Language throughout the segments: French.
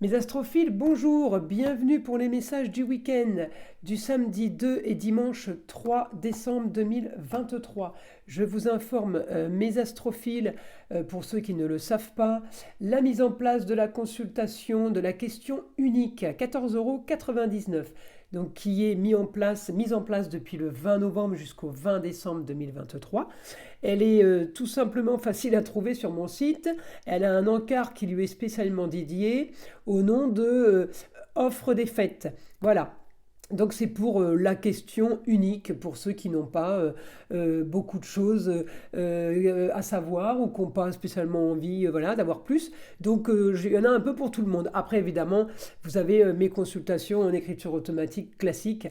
Mes astrophiles, bonjour, bienvenue pour les messages du week-end du samedi 2 et dimanche 3 décembre 2023. Je vous informe, mes astrophiles, pour ceux qui ne le savent pas, la mise en place de la consultation de la question unique à 14,99 €, donc qui est mise en place depuis le 20 novembre jusqu'au 20 décembre 2023. Elle est tout simplement facile à trouver sur mon site. Elle a un encart qui lui est spécialement dédié au nom de offre des fêtes. Voilà. Donc c'est pour la question unique, pour ceux qui n'ont pas beaucoup de choses à savoir ou qui n'ont pas spécialement envie voilà, d'avoir plus. Donc il y en a un peu pour tout le monde. Après évidemment, vous avez mes consultations en écriture automatique classique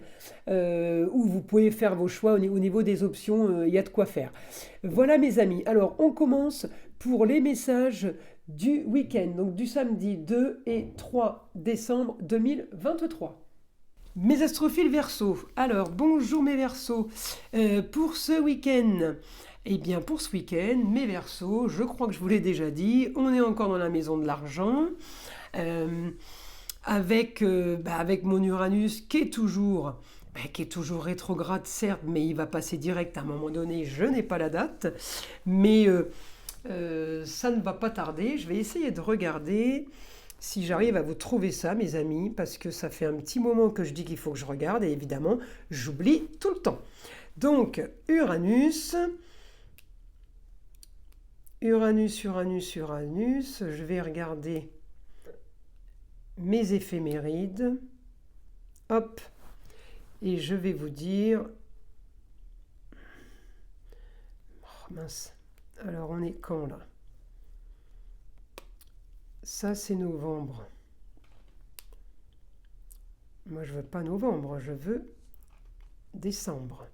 où vous pouvez faire vos choix au niveau des options, il y a de quoi faire. Voilà mes amis. Alors on commence pour les messages du week-end, donc du samedi 2 et 3 décembre 2023. Mes astrophiles Verseau. Alors, bonjour mes Verseaux. Pour ce week-end, pour ce week-end, mes Verseaux, je crois que je vous l'ai déjà dit, on est encore dans la maison de l'argent, avec mon Uranus qui est toujours rétrograde, certes, mais il va passer direct à un moment donné, je n'ai pas la date, mais ça ne va pas tarder. Je vais essayer de regarder si j'arrive à vous trouver ça, mes amis, parce que ça fait un petit moment que je dis qu'il faut que je regarde, et évidemment, j'oublie tout le temps. Donc, Uranus, je vais regarder mes éphémérides, hop, et je vais vous dire... Oh mince, alors on est quand là ? Ça, c'est novembre. Moi, je veux pas novembre, je veux décembre.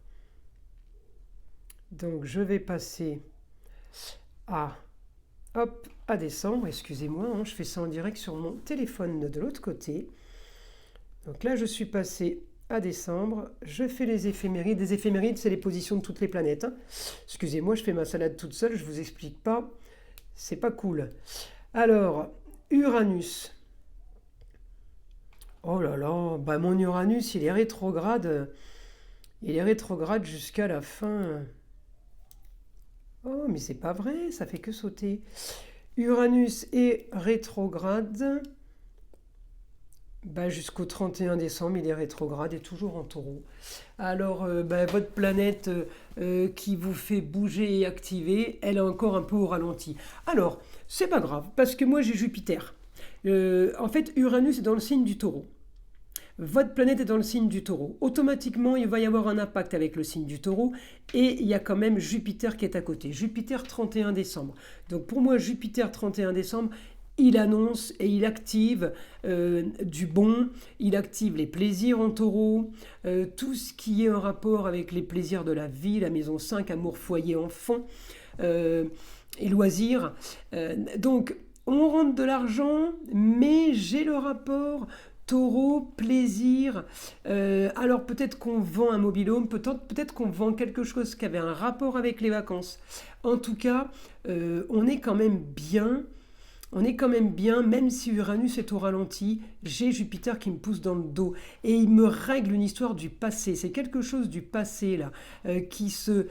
Donc, je vais passer à décembre. Excusez-moi, je fais ça en direct sur mon téléphone de l'autre côté. Donc là, je suis passé à décembre. Je fais les éphémérides. Les éphémérides, c'est les positions de toutes les planètes. Excusez-moi, je fais ma salade toute seule, je vous explique pas. C'est pas cool. Alors, Uranus. Oh là là, mon Uranus, il est rétrograde. Il est rétrograde jusqu'à la fin. Oh, mais c'est pas vrai, ça fait que sauter. Uranus est rétrograde. Jusqu'au 31 décembre, il est rétrograde et toujours en taureau. Alors, votre planète qui vous fait bouger et activer, elle est encore un peu au ralenti. Alors, c'est pas grave, parce que moi j'ai Jupiter. En fait, Uranus est dans le signe du taureau. Votre planète est dans le signe du taureau. Automatiquement, il va y avoir un impact avec le signe du taureau. Et il y a quand même Jupiter qui est à côté. Jupiter 31 décembre. Donc pour moi, Jupiter 31 décembre, il annonce et il active du bon, il active les plaisirs en taureau, tout ce qui est en rapport avec les plaisirs de la vie, la maison 5, amour, foyer, enfant et loisirs. Donc on rentre de l'argent, mais j'ai le rapport taureau, plaisir. Alors peut-être qu'on vend un mobil-home, peut-être qu'on vend quelque chose qui avait un rapport avec les vacances. En tout cas, on est quand même bien. Même si Uranus est au ralenti, j'ai Jupiter qui me pousse dans le dos et il me règle une histoire du passé. C'est quelque chose du passé là qui se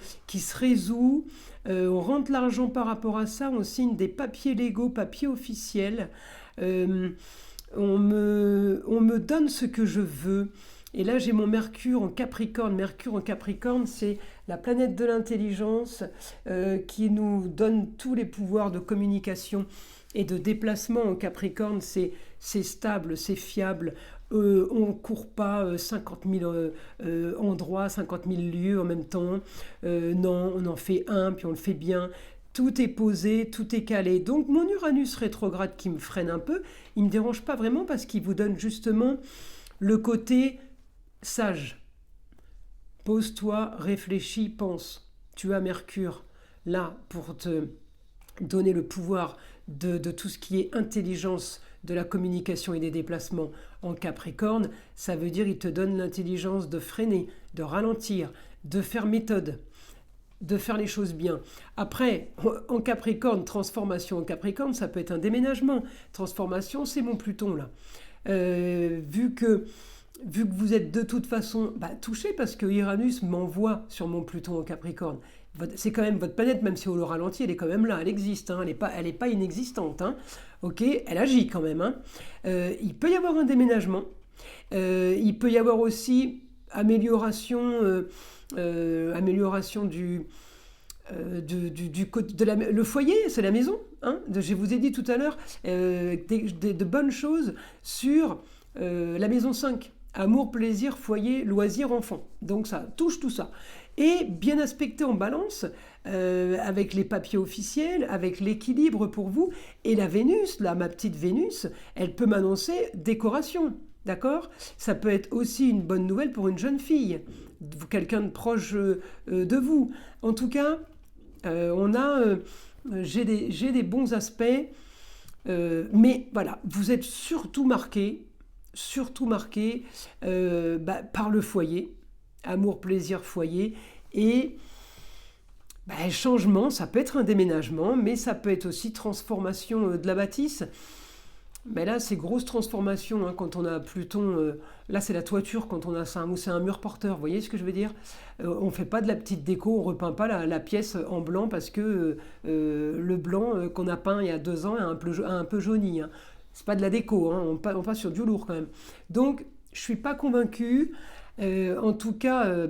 résout. On rentre l'argent par rapport à ça, on signe des papiers légaux, papiers officiels. On me donne ce que je veux. Et là, j'ai mon Mercure en Capricorne. Mercure en Capricorne, c'est la planète de l'intelligence qui nous donne tous les pouvoirs de communication et de déplacement. En Capricorne, c'est stable, c'est fiable. On ne court pas 50 000 endroits, 50 000 lieux en même temps. Non, on en fait un, puis on le fait bien. Tout est posé, tout est calé. Donc mon Uranus rétrograde qui me freine un peu, il ne me dérange pas vraiment parce qu'il vous donne justement le côté sage. Pose-toi, réfléchis, pense. Tu as Mercure là pour te donner le pouvoir de tout ce qui est intelligence de la communication et des déplacements en Capricorne. Ça veut dire qu'il te donne l'intelligence de freiner, de ralentir, de faire méthode. de faire les choses bien. Après, en Capricorne, transformation en Capricorne, ça peut être un déménagement. Transformation, c'est mon Pluton là. Vu que vous êtes de toute façon touché parce que Uranus m'envoie sur mon Pluton en Capricorne. C'est quand même votre planète, même si au ralenti, elle est quand même là, elle existe, hein, elle est pas inexistante. Hein, ok, elle agit quand même. Hein. Il peut y avoir un déménagement, il peut y avoir aussi amélioration le foyer, c'est la maison. Hein, je vous ai dit tout à l'heure de bonnes choses sur la maison 5. Amour, plaisir, foyer, loisir, enfant. Donc ça touche tout ça. Et bien aspecté en balance, avec les papiers officiels, avec l'équilibre pour vous. Et la Vénus, là, ma petite Vénus, elle peut m'annoncer décoration. D'accord ? Ça peut être aussi une bonne nouvelle pour une jeune fille, quelqu'un de proche de vous. En tout cas, j'ai des bons aspects, mais voilà, vous êtes surtout marqué par le foyer, amour, plaisir, foyer, et changement, ça peut être un déménagement, mais ça peut être aussi transformation de la bâtisse. Mais là, c'est grosse transformation, hein, quand on a Pluton. Là, c'est la toiture quand on a ça, ou c'est un mur porteur. Vous voyez ce que je veux dire ? On ne fait pas de la petite déco, on ne repeint pas la pièce en blanc parce que le blanc qu'on a peint il y a 2 ans a un peu jauni. Hein. C'est pas de la déco, hein, on passe sur du lourd quand même. Donc, je ne suis pas convaincue. En tout cas,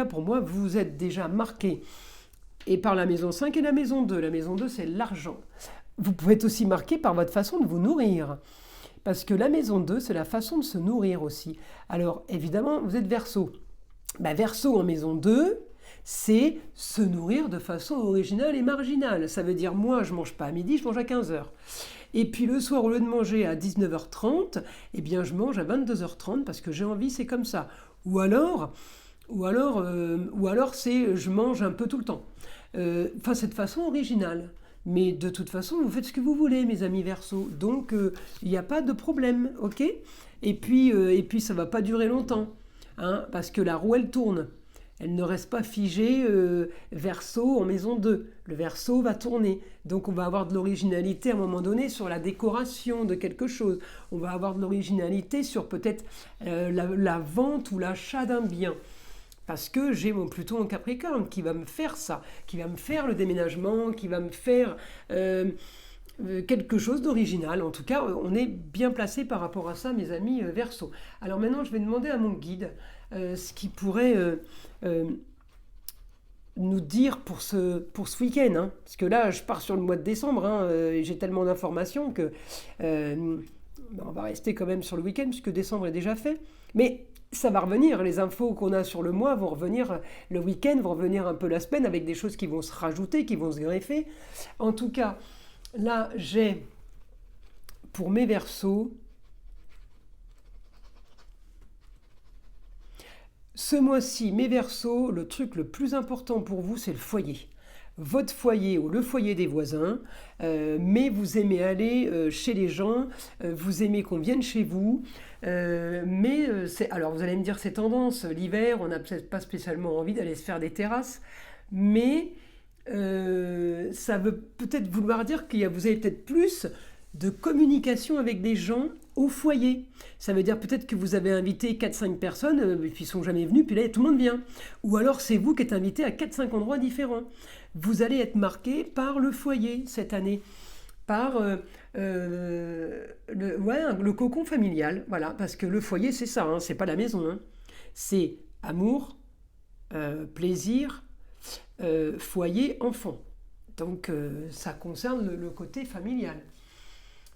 pour moi, vous êtes déjà marqué. Et par la maison 5 et la maison 2. La maison 2, c'est l'argent. Vous pouvez être aussi marqué par votre façon de vous nourrir. Parce que la maison 2, c'est la façon de se nourrir aussi. Alors, évidemment, vous êtes Verseau. Verseau en maison 2, c'est se nourrir de façon originale et marginale. Ça veut dire, moi, je ne mange pas à midi, je mange à 15h. Et puis le soir, au lieu de manger à 19h30, eh bien, je mange à 22h30 parce que j'ai envie, c'est comme ça. Ou alors c'est je mange un peu tout le temps. C'est de façon originale. Mais de toute façon, vous faites ce que vous voulez, mes amis Verseau. Donc, il n'y a pas de problème, ok ? Et puis, ça ne va pas durer longtemps, hein, parce que la roue, elle tourne. Elle ne reste pas figée Verseau en maison 2. Le Verseau va tourner. Donc, on va avoir de l'originalité à un moment donné sur la décoration de quelque chose. On va avoir de l'originalité sur peut-être la vente ou l'achat d'un bien. Parce que j'ai mon Pluton en Capricorne qui va me faire ça, qui va me faire le déménagement, qui va me faire quelque chose d'original. En tout cas, on est bien placé par rapport à ça, mes amis Verseau. Alors maintenant, je vais demander à mon guide ce qu'il pourrait nous dire pour ce week-end. Hein. Parce que là, je pars sur le mois de décembre, hein, j'ai tellement d'informations que on va rester quand même sur le week-end puisque décembre est déjà fait. Mais ça va revenir, les infos qu'on a sur le mois vont revenir le week-end, vont revenir un peu la semaine avec des choses qui vont se rajouter, qui vont se greffer. En tout cas, là, j'ai pour mes Verseaux, ce mois-ci, mes Verseaux, le truc le plus important pour vous, c'est le foyer. Votre foyer ou le foyer des voisins, mais vous aimez aller chez les gens, vous aimez qu'on vienne chez vous, alors vous allez me dire c'est tendance, l'hiver, on n'a peut-être pas spécialement envie d'aller se faire des terrasses, mais ça veut peut-être vouloir dire que vous avez peut-être plus de communication avec des gens au foyer. Ça veut dire peut-être que vous avez invité 4-5 personnes, et puis ils ne sont jamais venus, puis là tout le monde vient. Ou alors c'est vous qui êtes invité à 4-5 endroits différents. Vous allez être marqué par le foyer cette année, par le cocon familial, voilà, parce que le foyer c'est ça, hein, c'est pas la maison, hein. C'est amour, plaisir, foyer, enfant. Donc ça concerne le côté familial.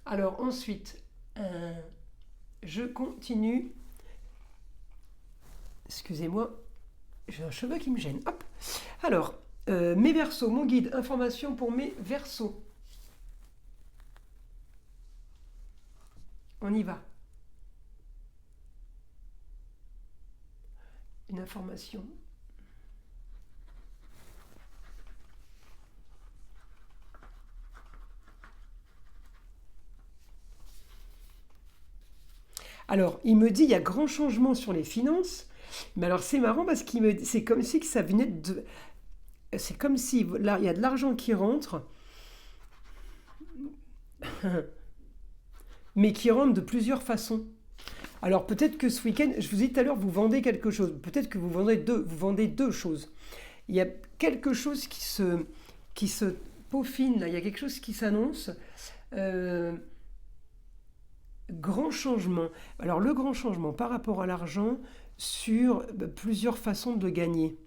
Alors ensuite, je continue. Excusez-moi, j'ai un cheveu qui me gêne. Hop. Alors, mes Verseaux, mon guide, information pour mes Verseaux. On y va. Une information. Alors, il me dit, il y a grand changement sur les finances. Mais alors, c'est marrant parce c'est comme si que ça venait de... c'est comme si là, il y a de l'argent qui rentre, mais qui rentre de plusieurs façons. Alors peut-être que ce week-end, je vous ai dit tout à l'heure, vous vendez quelque chose. Peut-être que vous vendez deux choses. Il y a quelque chose qui se peaufine, là. Il y a quelque chose qui s'annonce. Euh, Grand changement. Alors le grand changement par rapport à l'argent sur plusieurs façons de gagner.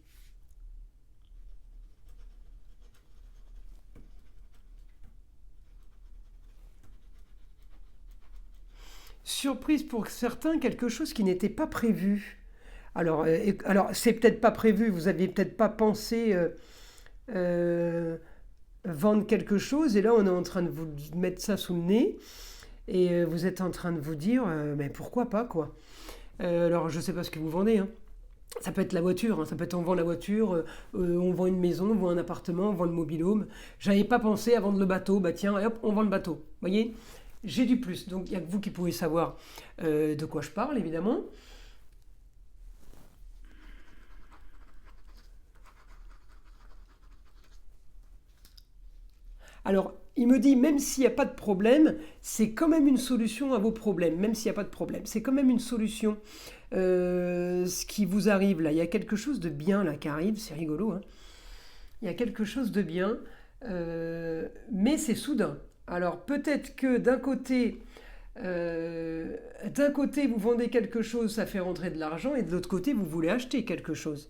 Surprise pour certains, quelque chose qui n'était pas prévu. Alors c'est peut-être pas prévu, vous aviez peut-être pas pensé euh, vendre quelque chose, et là on est en train de vous mettre ça sous le nez, et vous êtes en train de vous dire, mais pourquoi pas quoi. Alors je sais pas ce que vous vendez, hein. Ça peut être la voiture, hein, ça peut être on vend la voiture, on vend une maison, on vend un appartement, on vend le mobil-home. J'avais pas pensé à vendre le bateau, bah tiens, et hop, on vend le bateau. Vous voyez, j'ai du plus, donc il n'y a que vous qui pouvez savoir de quoi je parle, évidemment. Alors, il me dit, même s'il n'y a pas de problème, c'est quand même une solution à vos problèmes, même s'il n'y a pas de problème. C'est quand même une solution. Ce qui vous arrive là, il y a quelque chose de bien là qui arrive, c'est rigolo, hein. Il y a quelque chose de bien, mais c'est soudain. Alors peut-être que d'un côté vous vendez quelque chose, ça fait rentrer de l'argent, et de l'autre côté vous voulez acheter quelque chose.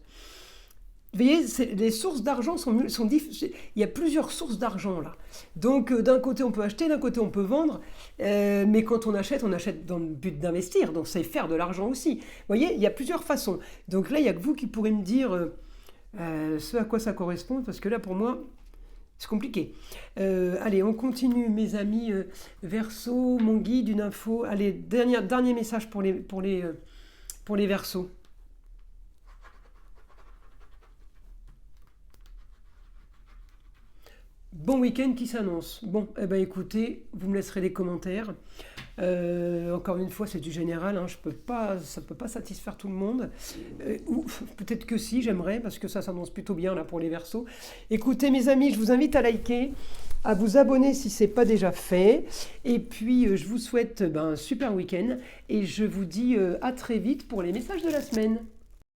Vous voyez, les sources d'argent il y a plusieurs sources d'argent là. Donc d'un côté on peut acheter, d'un côté on peut vendre, mais quand on achète dans le but d'investir, donc c'est faire de l'argent aussi. Vous voyez, il y a plusieurs façons. Donc là, il n'y a que vous qui pourrez me dire ce à quoi ça correspond, parce que là pour moi, c'est compliqué. Allez, on continue, mes amis. Verseau, mon guide, une info. Allez, dernier message pour les Verseaux. Bon week-end qui s'annonce. Bon, eh ben écoutez, vous me laisserez des commentaires. Encore une fois, c'est du général, hein, ça ne peut pas satisfaire tout le monde. Ou peut-être que si, j'aimerais, parce que ça s'annonce plutôt bien là pour les Verseaux. Écoutez, mes amis, je vous invite à liker, à vous abonner si ce n'est pas déjà fait. Et puis, je vous souhaite un super week-end et je vous dis à très vite pour les messages de la semaine.